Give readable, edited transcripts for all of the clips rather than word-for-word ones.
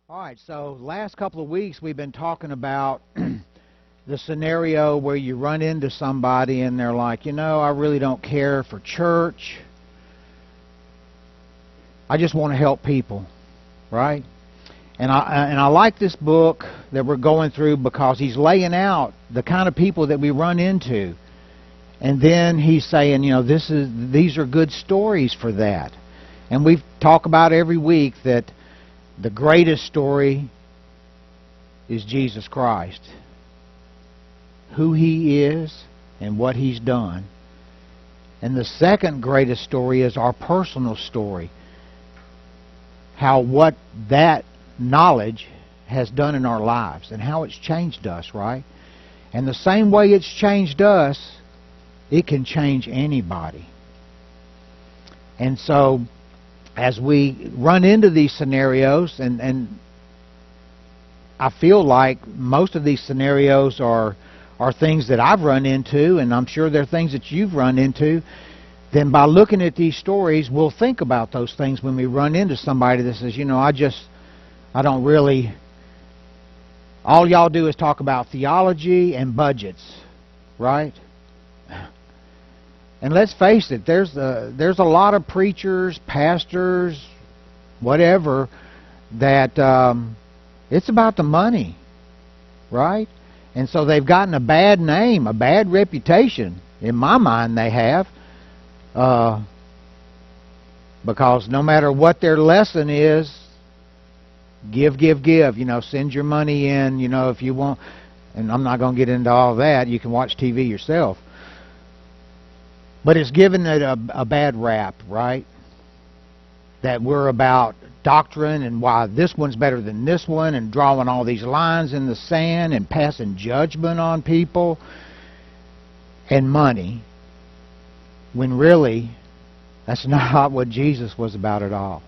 All right, so last couple of weeks we've been talking about the scenario where you run into somebody and they're like, I really don't care for church. I just want to help people, right? And I like this book that we're going through because he's laying out the kind of people that we run into. And then he's saying, these are good stories for that. And we talk about every week that the greatest story is Jesus Christ. Who He is and what He's done. And the second greatest story is our personal story. How what that knowledge has done in our lives and how it's changed us, right? And the same way it's changed us, it can change anybody. And so, as we run into these scenarios, and I feel like most of these scenarios are things that I've run into, and I'm sure they're things that you've run into, then by looking at these stories, we'll think about those things when we run into somebody that says, I don't really, all y'all do is talk about theology and budgets, right? And let's face it, there's a lot of preachers, pastors, whatever, that it's about the money, right? And so they've gotten a bad name, a bad reputation. In my mind, they have. Because no matter what their lesson is, give. Send your money in, if you want. And I'm not going to get into all that. You can watch TV yourself. But it's given it a bad rap, right? That we're about doctrine and why this one's better than this one and drawing all these lines in the sand and passing judgment on people and money, when really that's not what Jesus was about at all.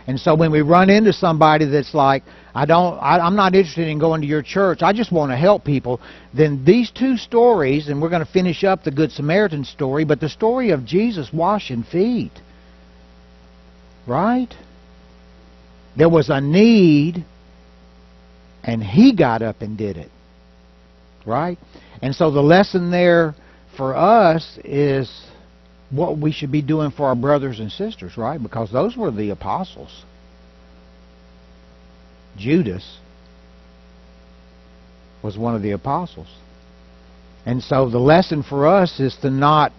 And so when we run into somebody that's like, I'm not interested in going to your church, I just want to help people, then these two stories, and we're going to finish up the Good Samaritan story, but the story of Jesus washing feet, right? There was a need, and He got up and did it, right? And so the lesson there for us is what we should be doing for our brothers and sisters, right? Because those were the apostles. Judas was one of the apostles. And so the lesson for us is to not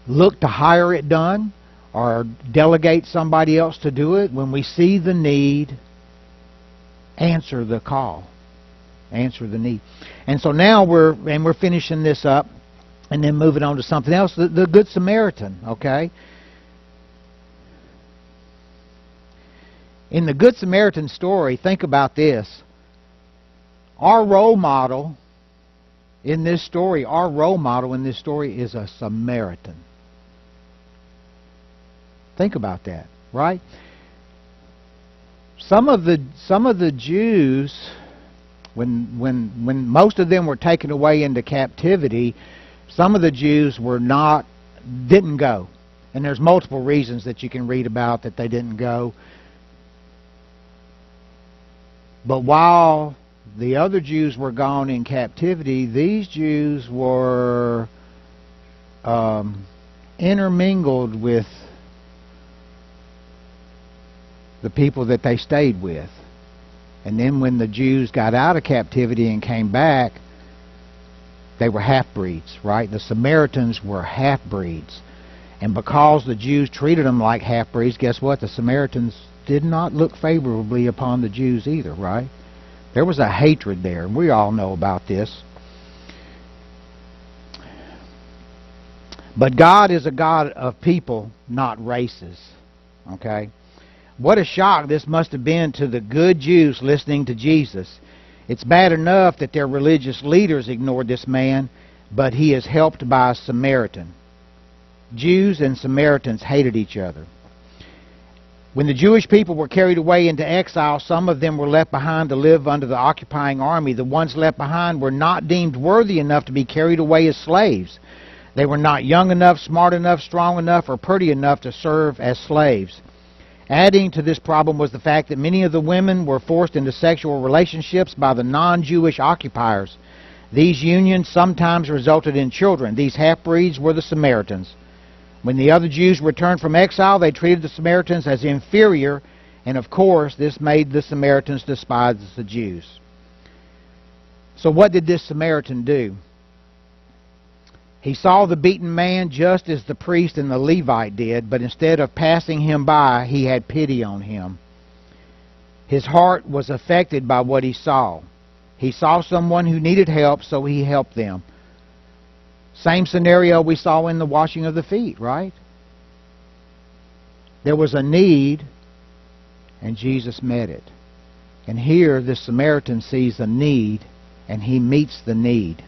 look to hire it done or delegate somebody else to do it. When we see the need, answer the call. Answer the need. And so now we're finishing this up. And then moving on to something else, the Good Samaritan, okay? In the Good Samaritan story, think about this. Our role model in this story is a Samaritan. Think about that, right? Some of the Jews, when most of them were taken away into captivity, some of the Jews didn't go. And there's multiple reasons that you can read about that they didn't go. But while the other Jews were gone in captivity, these Jews were intermingled with the people that they stayed with. And then when the Jews got out of captivity and came back, they were half-breeds, right? The Samaritans were half-breeds. And because the Jews treated them like half-breeds, guess what? The Samaritans did not look favorably upon the Jews either, right? There was a hatred there, and we all know about this. But God is a God of people, not races, okay? What a shock this must have been to the good Jews listening to Jesus. It's bad enough that their religious leaders ignored this man, but he is helped by a Samaritan. Jews and Samaritans hated each other. When the Jewish people were carried away into exile, some of them were left behind to live under the occupying army. The ones left behind were not deemed worthy enough to be carried away as slaves. They were not young enough, smart enough, strong enough, or pretty enough to serve as slaves. Adding to this problem was the fact that many of the women were forced into sexual relationships by the non-Jewish occupiers. These unions sometimes resulted in children. These half-breeds were the Samaritans. When the other Jews returned from exile, they treated the Samaritans as inferior, and of course, this made the Samaritans despise the Jews. So what did this Samaritan do? He saw the beaten man just as the priest and the Levite did, but instead of passing him by, he had pity on him. His heart was affected by what he saw. He saw someone who needed help, so he helped them. Same scenario we saw in the washing of the feet, right? There was a need, and Jesus met it. And here, the Samaritan sees a need, and he meets the need.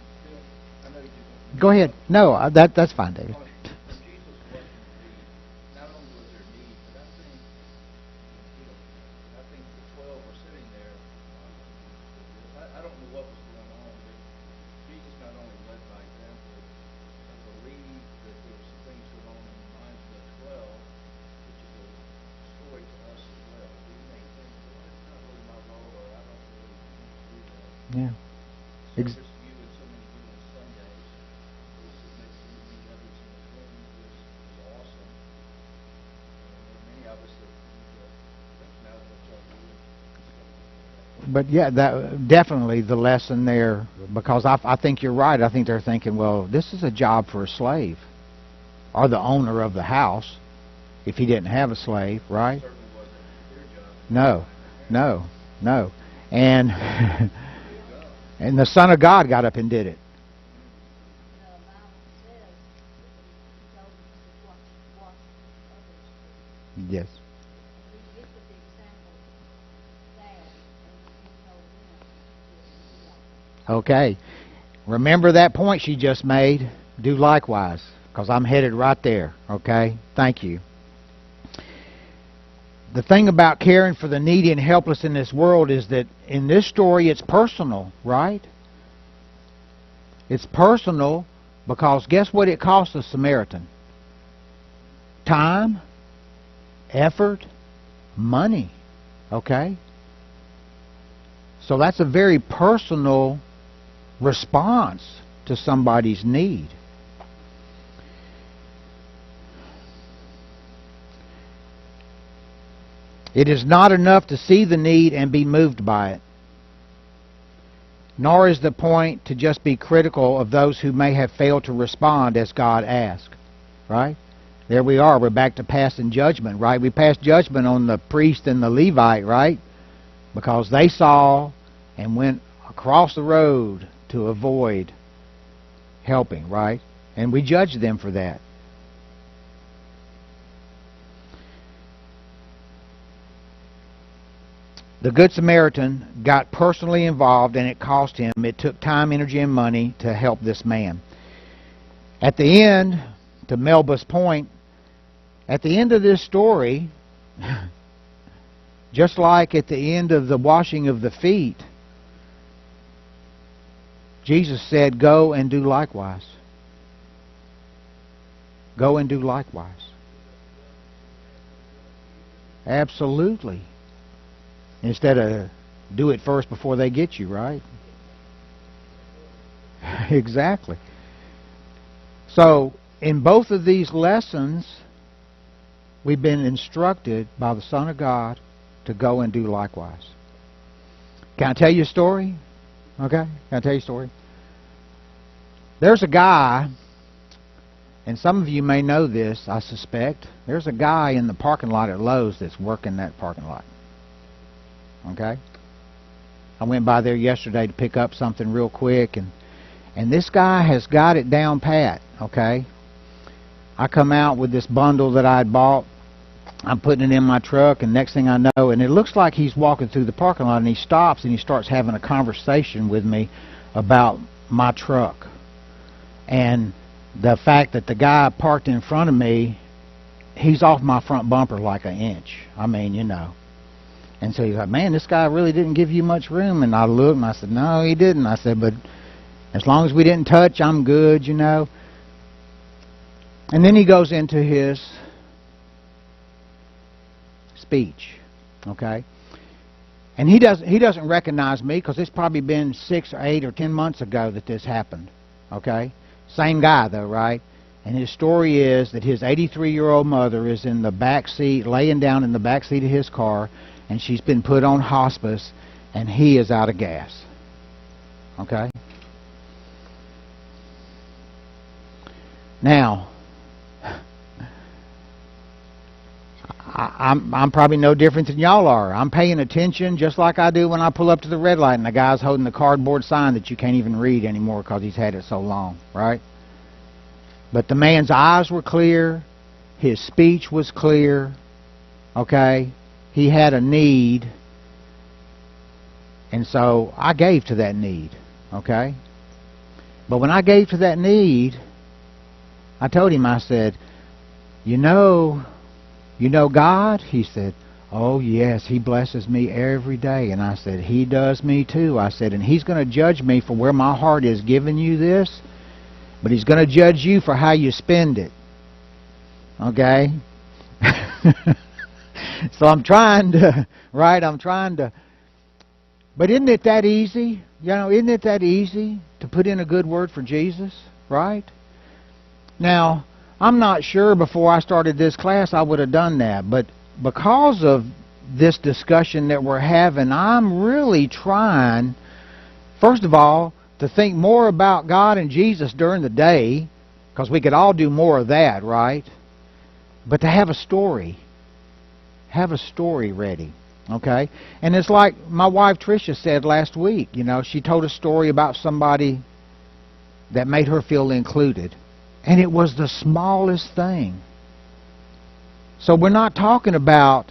Go ahead. No, that's fine, David. Yeah. But yeah, that definitely the lesson there, because I think you're right. I think they're thinking, well, this is a job for a slave or the owner of the house if he didn't have a slave, right? No, no, no. And and the Son of God got up and did it. Yes. Okay. Remember that point she just made? Do likewise, because I'm headed right there. Okay? Thank you. The thing about caring for the needy and helpless in this world is that in this story it's personal, right? It's personal because guess what it cost the Samaritan? Time, effort, money. Okay? So that's a very personal response to somebody's need. It is not enough to see the need and be moved by it. Nor is the point to just be critical of those who may have failed to respond as God asked. Right? There we are. We're back to passing judgment, right? We passed judgment on the priest and the Levite, right? Because they saw and went across the road to avoid helping, right? And we judged them for that. The Good Samaritan got personally involved, and it cost him. It took time, energy, and money to help this man. At the end, to Melba's point, at the end of this story, just like at the end of the washing of the feet, Jesus said, go and do likewise. Go and do likewise. Absolutely. Instead of do it first before they get you, right? Exactly. So, in both of these lessons, we've been instructed by the Son of God to go and do likewise. Can I tell you a story? Okay? Can I tell you a story? There's a guy, and some of you may know this, I suspect. There's a guy in the parking lot at Lowe's that's working that parking lot. Okay? I went by there yesterday to pick up something real quick, and this guy has got it down pat. Okay? I come out with this bundle that I had bought. I'm putting it in my truck, and next thing I know, and it looks like he's walking through the parking lot, and he stops and he starts having a conversation with me about my truck. And the fact that the guy parked in front of me, he's off my front bumper like an inch. I mean, you know. And so he's like, man, this guy really didn't give you much room. And I looked and I said, no, he didn't. I said, but as long as we didn't touch, I'm good, you know. And then he goes into his speech. Okay? And he doesn't recognize me because it's probably been 6 or 8 or 10 months ago that this happened. Okay? Same guy though, right? And his story is that his 83-year-old mother is in the back seat, laying down in the back seat of his car, and she's been put on hospice, and he is out of gas. Okay? Now, I'm probably no different than y'all are. I'm paying attention just like I do when I pull up to the red light and the guy's holding the cardboard sign that you can't even read anymore because he's had it so long, right? But the man's eyes were clear. His speech was clear. Okay? He had a need. And so I gave to that need. Okay? But when I gave to that need, I told him, I said, you know God? He said, oh yes, He blesses me every day. And I said, He does me too. I said, and He's going to judge me for where my heart is giving you this, but He's going to judge you for how you spend it. Okay? So I'm trying to, right, but isn't it that easy? Isn't it that easy to put in a good word for Jesus, right? Now, I'm not sure before I started this class I would have done that, but because of this discussion that we're having, I'm really trying, first of all, to think more about God and Jesus during the day, because we could all do more of that, right? But to have a story. Have a story ready, okay? And it's like my wife Tricia said last week, she told a story about somebody that made her feel included. And it was the smallest thing. So we're not talking about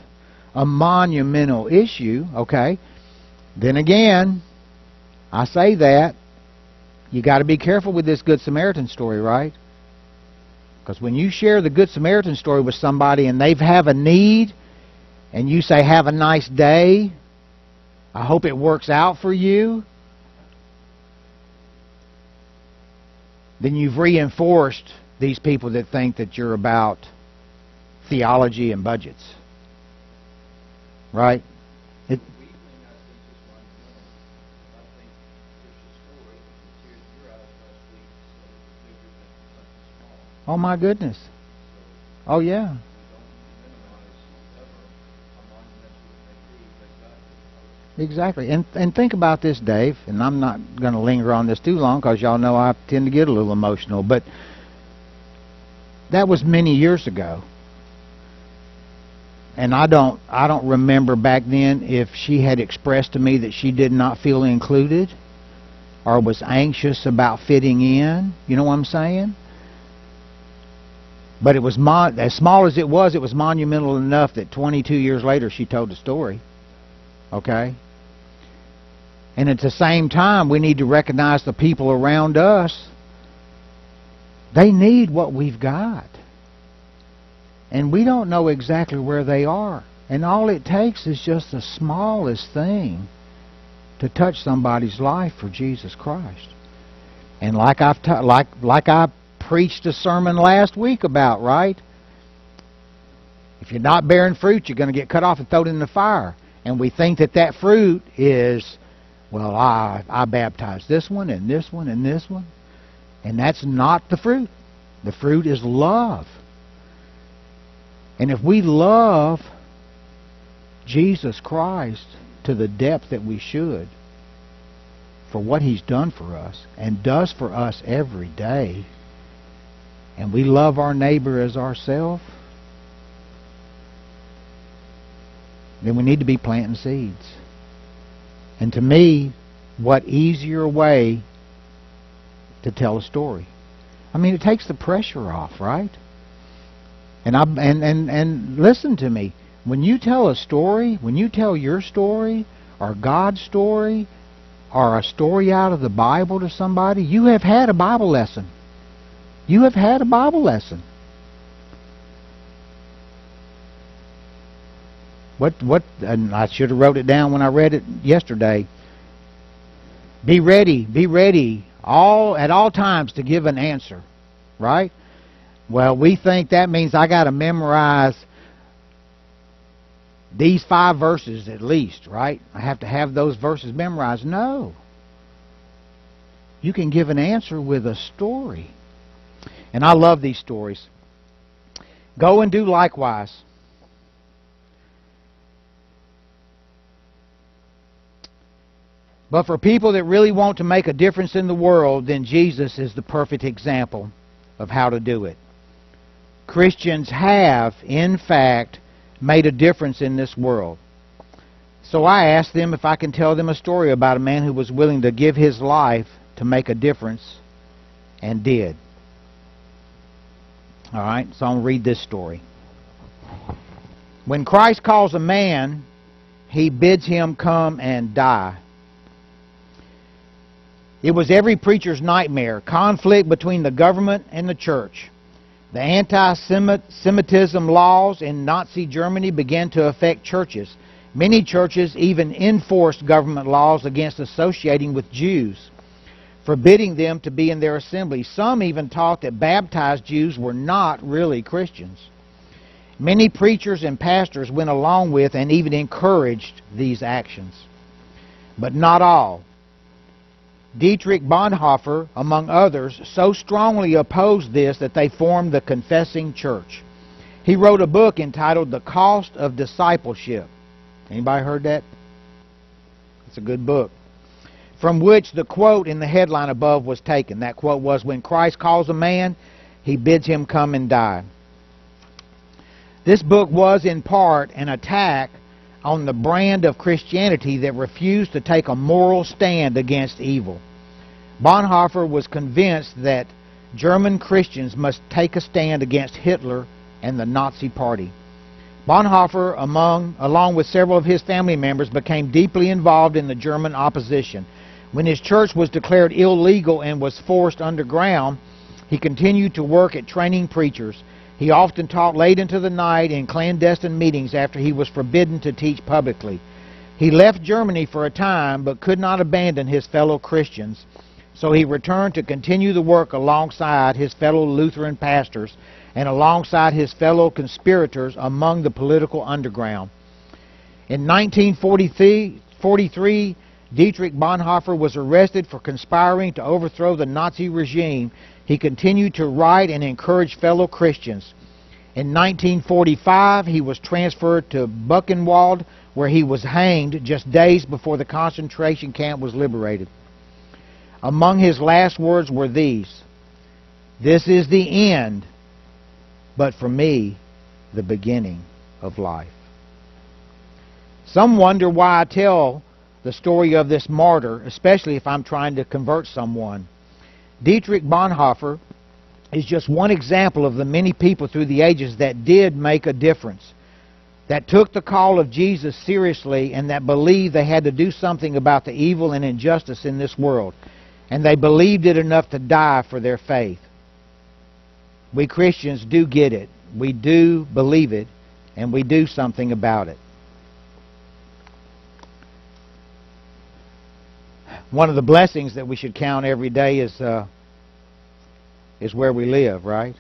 a monumental issue, okay? Then again, I say that, you got to be careful with this Good Samaritan story, right? Because when you share the Good Samaritan story with somebody and they have a need, and you say, have a nice day, I hope it works out for you, then you've reinforced these people that think that you're about theology and budgets. Right? Oh my goodness. Oh yeah. Exactly. And think about this, Dave, and I'm not going to linger on this too long because y'all know I tend to get a little emotional, but that was many years ago. And I don't remember back then if she had expressed to me that she did not feel included or was anxious about fitting in. You know what I'm saying? But it was as small as it was monumental enough that 22 years later she told the story. Okay? And at the same time, we need to recognize the people around us. They need what we've got. And we don't know exactly where they are. And all it takes is just the smallest thing to touch somebody's life for Jesus Christ. And like I preached a sermon last week about, right? If you're not bearing fruit, you're going to get cut off and thrown in the fire. And we think that fruit is, well, I baptized this one and this one and this one. And that's not the fruit. The fruit is love. And if we love Jesus Christ to the depth that we should for what He's done for us and does for us every day, and we love our neighbor as ourselves, then we need to be planting seeds. And to me, what easier way to tell a story? I mean, it takes the pressure off, right? And listen to me. When you tell a story, when you tell your story or God's story or a story out of the Bible to somebody, you have had a Bible lesson. You have had a Bible lesson. And I should have wrote it down when I read it yesterday. Be ready at all times to give an answer, right? Well, we think that means I got to memorize these 5 verses at least, right? I have to have those verses memorized. No. You can give an answer with a story. And I love these stories. Go and do likewise. But for people that really want to make a difference in the world, then Jesus is the perfect example of how to do it. Christians have, in fact, made a difference in this world. So I asked them if I can tell them a story about a man who was willing to give his life to make a difference, and did. All right, so I'll read this story. When Christ calls a man, he bids him come and die. It was every preacher's nightmare, conflict between the government and the church. The anti-Semitism laws in Nazi Germany began to affect churches. Many churches even enforced government laws against associating with Jews, forbidding them to be in their assembly. Some even taught that baptized Jews were not really Christians. Many preachers and pastors went along with and even encouraged these actions. But not all. Dietrich Bonhoeffer, among others, so strongly opposed this that they formed the Confessing Church. He wrote a book entitled The Cost of Discipleship. Anybody heard that? It's a good book. From which the quote in the headline above was taken. That quote was, "When Christ calls a man, he bids him come and die." This book was in part an attack on the brand of Christianity that refused to take a moral stand against evil. Bonhoeffer was convinced that German Christians must take a stand against Hitler and the Nazi Party. Bonhoeffer, along with several of his family members, became deeply involved in the German opposition. When his church was declared illegal and was forced underground, he continued to work at training preachers. He often taught late into the night in clandestine meetings after he was forbidden to teach publicly. He left Germany for a time but could not abandon his fellow Christians, so he returned to continue the work alongside his fellow Lutheran pastors and alongside his fellow conspirators among the political underground. In 1943, Dietrich Bonhoeffer was arrested for conspiring to overthrow the Nazi regime. He continued to write and encourage fellow Christians. In 1945, he was transferred to Buchenwald, where he was hanged just days before the concentration camp was liberated. Among his last words were these: "This is the end, but for me, the beginning of life." Some wonder why I tell the story of this martyr, especially if I'm trying to convert someone. Dietrich Bonhoeffer is just one example of the many people through the ages that did make a difference, that took the call of Jesus seriously, and that believed they had to do something about the evil and injustice in this world. And they believed it enough to die for their faith. We Christians do get it. We do believe it, and we do something about it. One of the blessings that we should count every day is where we live, right?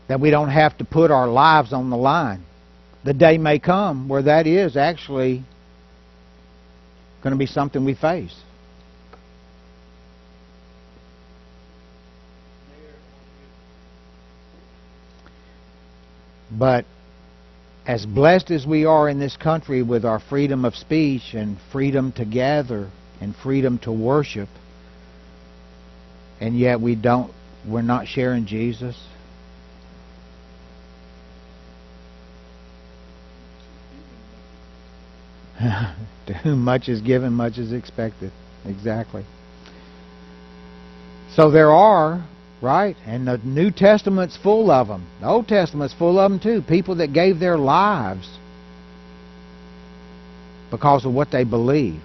That we don't have to put our lives on the line. The day may come where that is actually going to be something we face. But as blessed as we are in this country with our freedom of speech and freedom to gather and freedom to worship, and yet we're not sharing Jesus. To whom much is given, much is expected. Exactly. So there are, right? And the New Testament's full of them. The Old Testament's full of them too. People that gave their lives because of what they believed.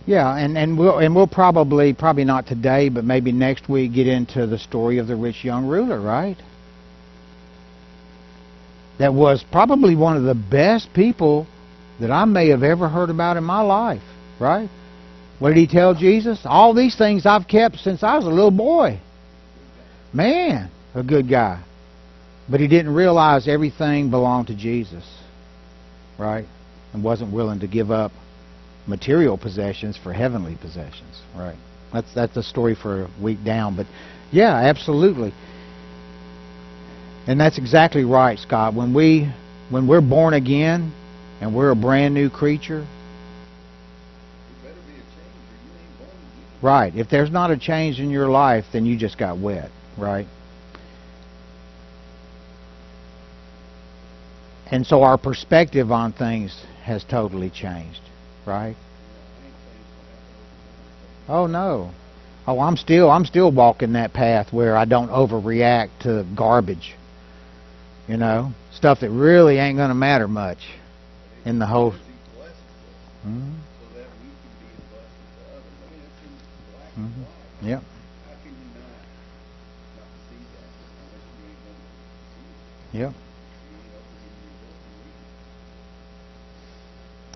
Yeah, and we'll probably not today, but maybe next week get into the story of the rich young ruler, right? That was probably one of the best people that I may have ever heard about in my life, right? What did he tell Jesus? All these things I've kept since I was a little boy. Man, a good guy. But he didn't realize everything belonged to Jesus, right? And wasn't willing to give up material possessions for heavenly possessions, right? That's a story for a week down, but yeah, absolutely. And that's exactly right, Scott. When we're born again and we're a brand new creature, right? If there's not a change in your life, then you just got wet, right? And so our perspective on things has totally changed, right? Oh no. Oh, I'm still walking that path where I don't overreact to garbage. You know, stuff that really ain't going to matter much in the whole. Mm-hmm. Mm-hmm. Yep. Yep.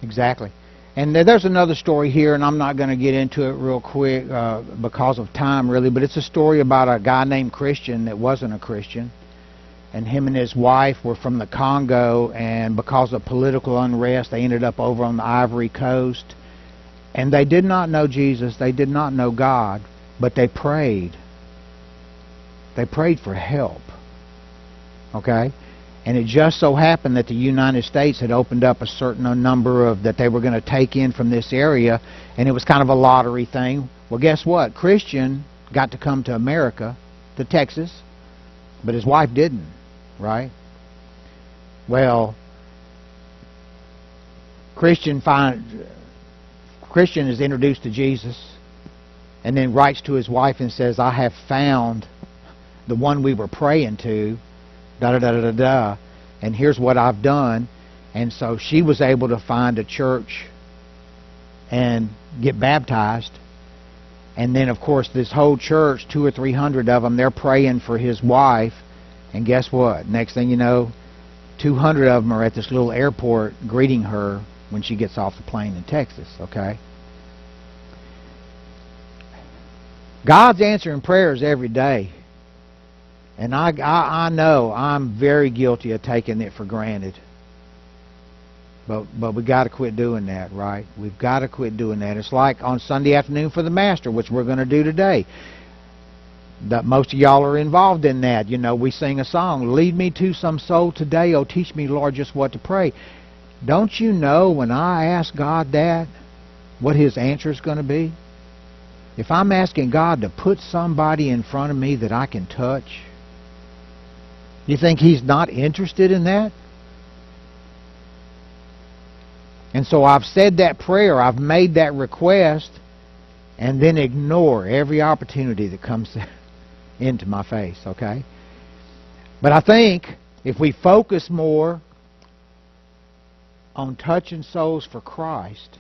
Exactly. And there's another story here, and I'm not going to get into it real quick because of time, really, but it's a story about a guy named Christian that wasn't a Christian. And him and his wife were from the Congo, and because of political unrest, they ended up over on the Ivory Coast. And they did not know Jesus. They did not know God, but they prayed. They prayed for help. Okay? And it just so happened that the United States had opened up a certain number of that they were going to take in from this area, and it was kind of a lottery thing. Well, guess what? Christian got to come to America, to Texas, but his wife didn't, right? Well, Christian is introduced to Jesus and then writes to his wife and says, I have found the one we were praying to, da-da-da-da-da, and here's what I've done. And so she was able to find a church and get baptized. And then, of course, this whole church, 200 or 300 of them, they're praying for his wife. And guess what? Next thing you know, 200 of them are at this little airport greeting her when she gets off the plane in Texas, okay? God's answering prayers every day. And I know I'm very guilty of taking it for granted. But we got to quit doing that, right? We've got to quit doing that. It's like on Sunday afternoon for the Master, which we're going to do today. That most of y'all are involved in that. You know, we sing a song, lead me to some soul today, oh teach me, Lord, just what to pray. Don't you know when I ask God that, what His answer is going to be? If I'm asking God to put somebody in front of me that I can touch, you think He's not interested in that? And so I've said that prayer, I've made that request, and then ignore every opportunity that comes into my face, okay? But I think if we focus more on touching souls for Christ,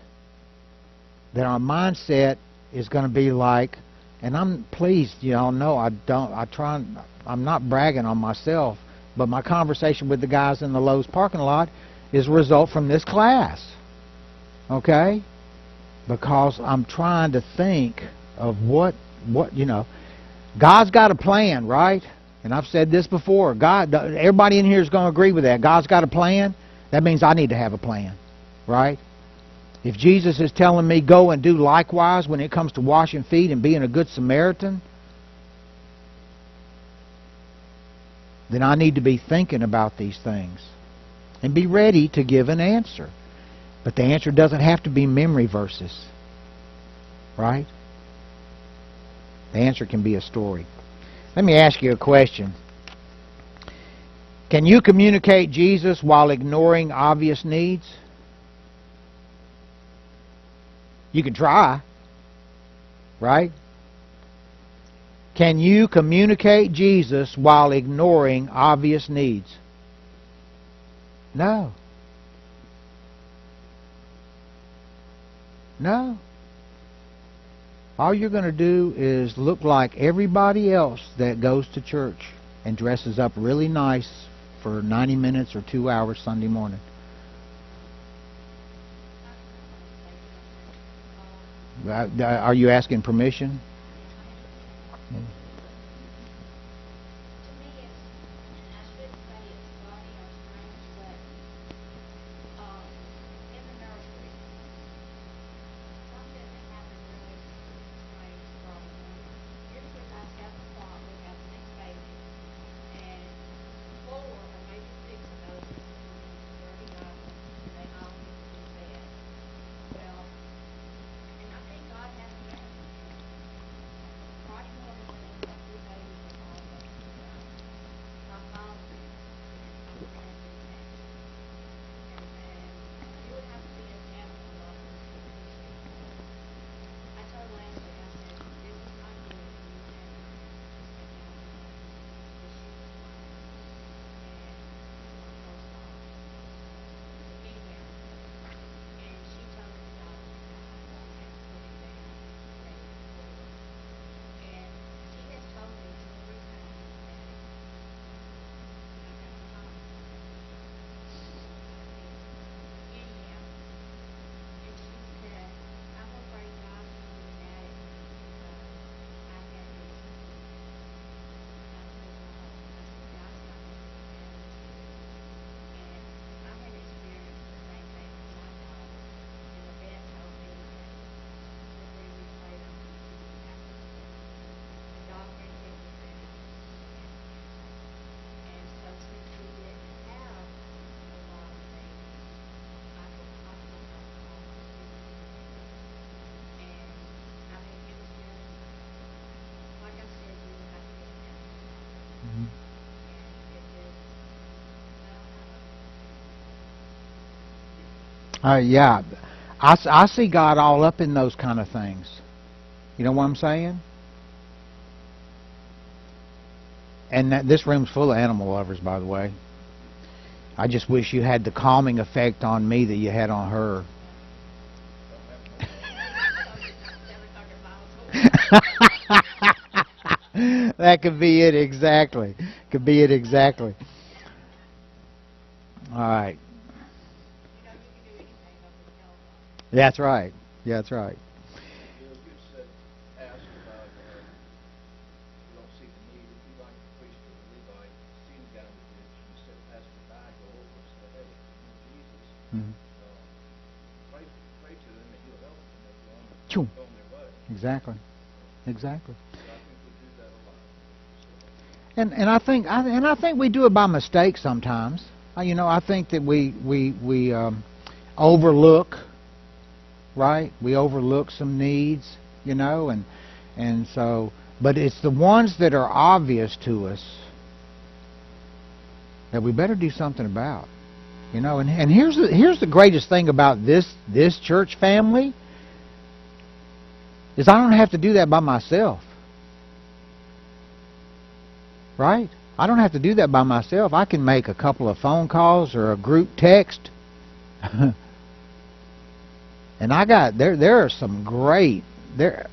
then our mindset is going to be like, and I'm pleased, you all know I'm not bragging on myself, but my conversation with the guys in the Lowe's parking lot is a result from this class. Okay? Because I'm trying to think of what you know, God's got a plan, right? And I've said this before. God, everybody in here is going to agree with that. God's got a plan. That means I need to have a plan, right? If Jesus is telling me go and do likewise when it comes to washing feet and being a good Samaritan, then I need to be thinking about these things and be ready to give an answer. But the answer doesn't have to be memory verses, right? The answer can be a story. Let me ask you a question. Can you communicate Jesus while ignoring obvious needs? You can try, right? Can you communicate Jesus while ignoring obvious needs? No. No. All you're going to do is look like everybody else that goes to church and dresses up really nice for 90 minutes or 2 hours Sunday morning. Are you asking permission? Yeah, I see God all up in those kind of things. You know what I'm saying? And this room's full of animal lovers, by the way. I just wish you had the calming effect on me that you had on her. That could be it exactly. Could be it exactly. All right. That's right. Yeah, that's right. Exactly. Exactly. And I think we do it by mistake sometimes. You know, I think that we overlook, right? We overlook some needs, you know, and so, but it's the ones that are obvious to us that we better do something about, you know. And here's the greatest thing about this church family is I don't have to do that by myself. Right? I don't have to do that by myself. I can make a couple of phone calls or a group text. And I got there are some great there.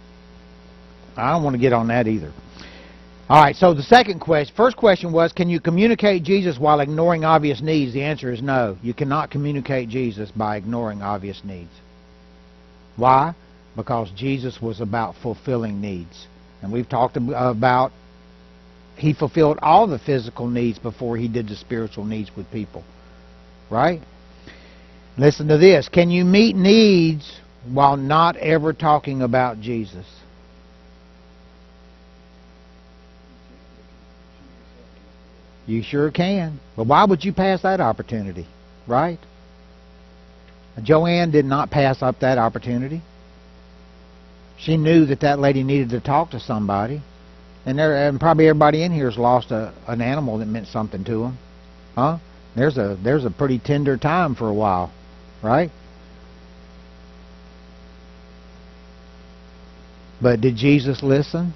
I don't want to get on that either. All right, so the first question was, can you communicate Jesus while ignoring obvious needs? The answer is no. You cannot communicate Jesus by ignoring obvious needs. Why? Because Jesus was about fulfilling needs. And we've talked about He fulfilled all the physical needs before He did the spiritual needs with people. Right? Listen to this. Can you meet needs while not ever talking about Jesus? You sure can. But why would you pass that opportunity? Right? Joanne did not pass up that opportunity. She knew that lady needed to talk to somebody. And probably everybody in here has lost an animal that meant something to them. Huh? There's a pretty tender time for a while. Right? But did Jesus listen?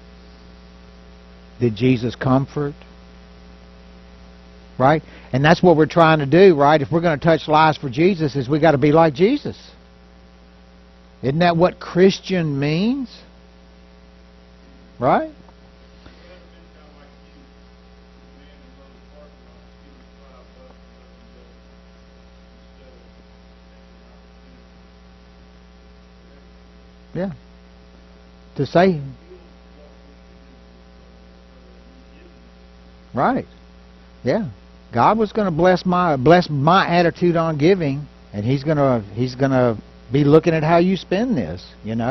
Did Jesus comfort? Right? And that's what we're trying to do, right? If we're going to touch lives for Jesus, is we got to be like Jesus. Isn't that what Christian means? Right? Yeah. To say. Right. Yeah. God was going to bless my attitude on giving, and He's gonna be looking at how you spend this. And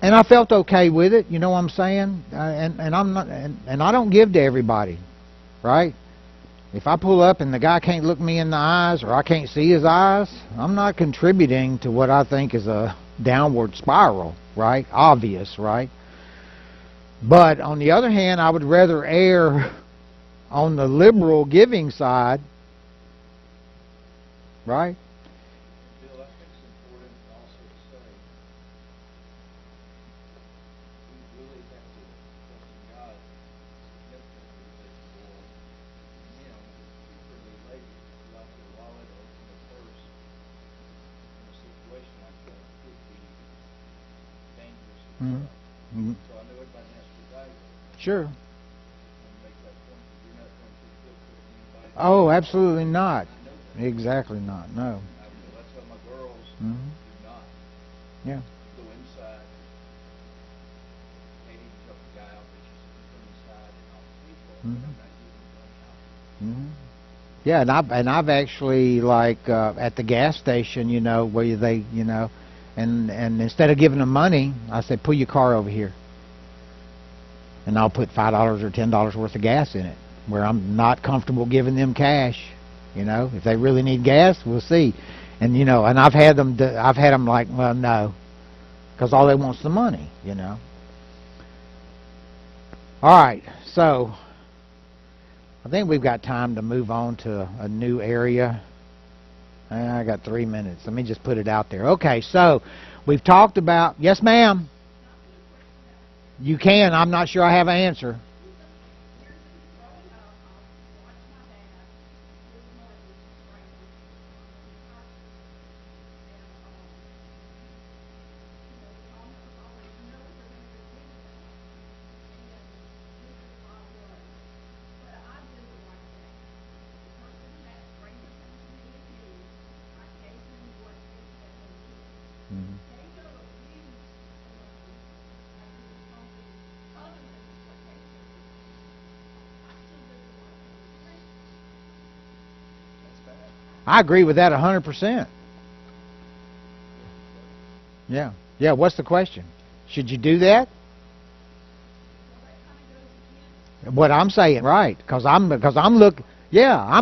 I felt okay with it. You know what I'm saying? And I'm not, and I don't give to everybody, right? If I pull up and the guy can't look me in the eyes, or I can't see his eyes, I'm not contributing to what I think is a downward spiral, right? Obvious, right? But on the other hand, I would rather err on the liberal giving side, right? Bill, I think it's important also to say we really have to trust in God significantly that for Him to be pretty lazy to pull out their wallet or open their purse in a situation like that could be dangerous as well. Mm-hmm. So I know everybody has to evaluate. Sure. And make that point that you're not going to guilt trip anybody. Oh, absolutely not. I know that. Exactly not. No. I tell my girls, Mm-hmm. do not. Yeah. Go inside. Maybe you help the guy out, but you come inside and I'll pay for it. Mm-hmm. I'm not giving you money out. Mm-hmm. Yeah, and I've actually like at the gas station, where they, and instead of giving them money, I say pull your car over here, and I'll put $5 or $10 worth of gas in it, where I'm not comfortable giving them cash. If they really need gas, we'll see. And and I've had them like, well, no, because all they want's the money. All right, so I think we've got time to move on to a new area. I got 3 minutes. Let me just put it out there. Okay, so we've talked about... Yes, ma'am. You can. I'm not sure I have an answer. Mm-hmm. I agree with that 100%. Yeah. Yeah, what's the question? Should you do that? What I'm saying, right? Because I'm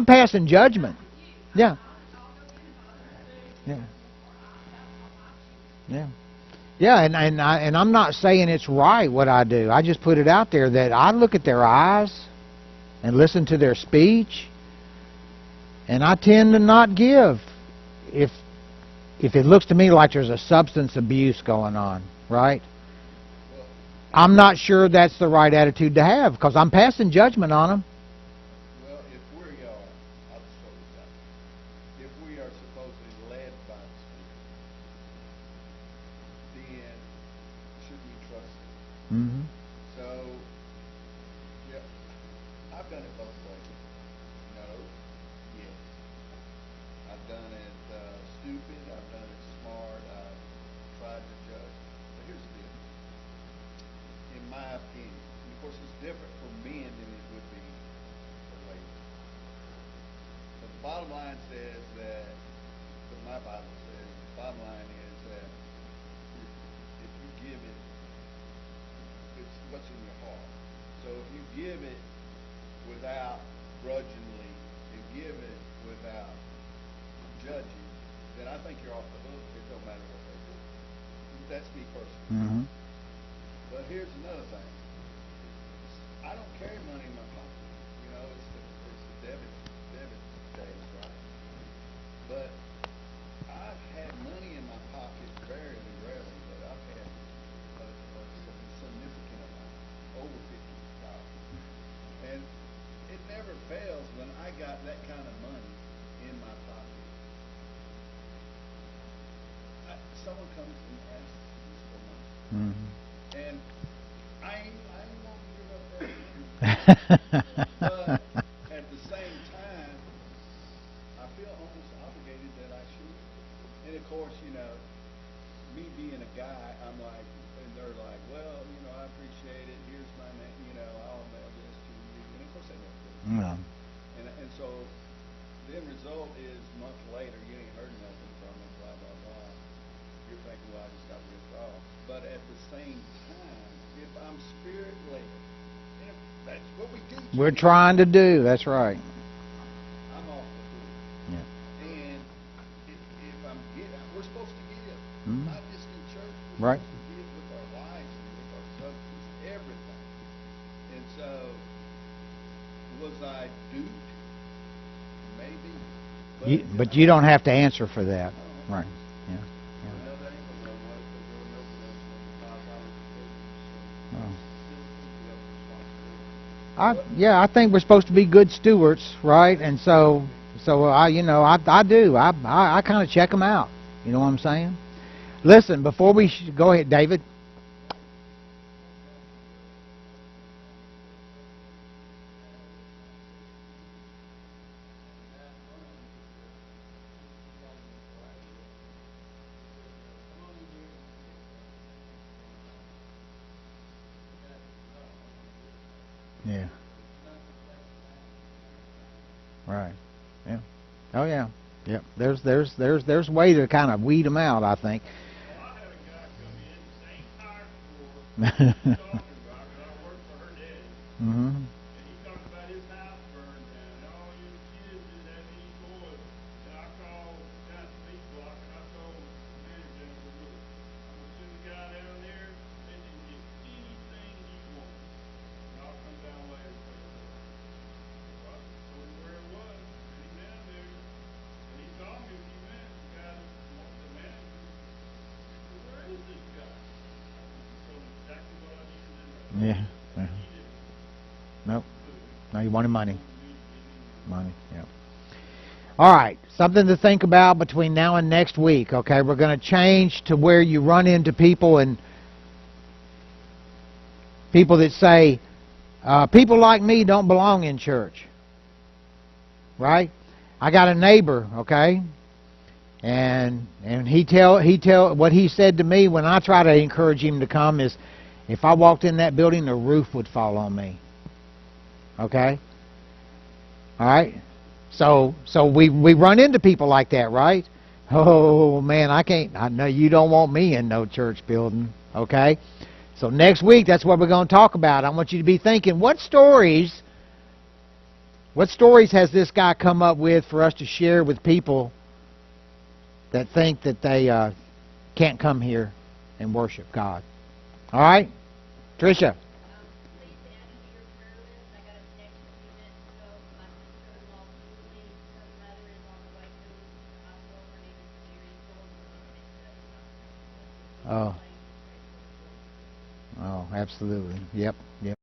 passing judgment. Yeah. Yeah. Yeah. Yeah, and I'm not saying it's right what I do. I just put it out there that I look at their eyes and listen to their speech, and I tend to not give if it looks to me like there's a substance abuse going on, right? I'm not sure that's the right attitude to have because I'm passing judgment on them. Well, if we are, I'll just throw this out. If we are supposedly led by the Spirit, then should we trust Him? Mm-hmm. So, yeah, I've done it both ways. No, yes. I've done it stupid. I've done it smart. I've tried to judge. But here's the deal. In my opinion, and of course it's different for men than it would be for ladies. But the bottom line says that, what my Bible says, the bottom line is that if you give it, it's what's in your heart. So if you give it without grudgingly and give it without judging, then I think you're off the hook. It don't matter what they do. That's me personally. Mm-hmm. But here's another thing. I don't carry money in my pocket. It's the debit days, right? But I've had money in my pocket very rarely, but I've had a significant amount, over $50. And it never fails when I got that kind of money in my pocket. Someone comes and asks me for money. Mm-hmm. And But at the same time, I feel almost obligated that I should. And of course, me being a guy, I'm like, and they're like, well, I appreciate it. Here's my name. I'll mail this to you. And of course, they never do. No. And so the end result is months later, you ain't heard nothing from them. Blah blah blah. You're thinking, well, I just got ripped off. But at the same time, if I'm spirit led, and that's what we teach. We're trying to do. That's right. I'm off the hook. Yeah. And if I'm giving, we're supposed to give, not just in church. We're Right. supposed to give with our lives and with our substance, everything. And so, was I duped? Maybe. But you don't have to answer for that. No. Right. Yeah. Well, that ain't gonna know what if they go over those $5 Oh. responsibility. I think we're supposed to be good stewards, right? And so I do. I kind of check them out. You know what I'm saying? Listen, before we go ahead, David. Yeah. Right. Yeah. Oh yeah. Yep. There's a way to kind of weed them out, I think. Well, I had a guy come in, same tire store, talking about, 'cause I worked for her daddy. Mhm. And he talked about his house burned down, and all his kids didn't have any toys. And I called down to the block, and I told the manager, I said, look, I'm going to send the guy down there, and he can get anything he wants. And I'll come down later and pay for it. So I told him where it was, sent him down there, and he called me a few minutes, the guy, the manager, said, where is this guy? I told him exactly what I needed to know. Yeah. Yeah. Nope. No, you wanted money. Money. Yeah. All right. Something to think about between now and next week. Okay, we're going to change to where you run into people that say, people like me don't belong in church. Right? I got a neighbor, okay? And he tell what he said to me when I try to encourage him to come is, if I walked in that building, the roof would fall on me. Okay? All right? So we run into people like that, right? Oh man, I know you don't want me in no church building. Okay? So next week, that's what we're going to talk about. I want you to be thinking, what stories has this guy come up with for us to share with people that think that they can't come here and worship God? All right? Tricia. Please add to your prayer list. I got a text a few minutes ago from my sister-in-law, Julie. Her mother is on the way to the hospital. Her name is Mary Sullivan. Oh. Oh, absolutely. Yep. Yep.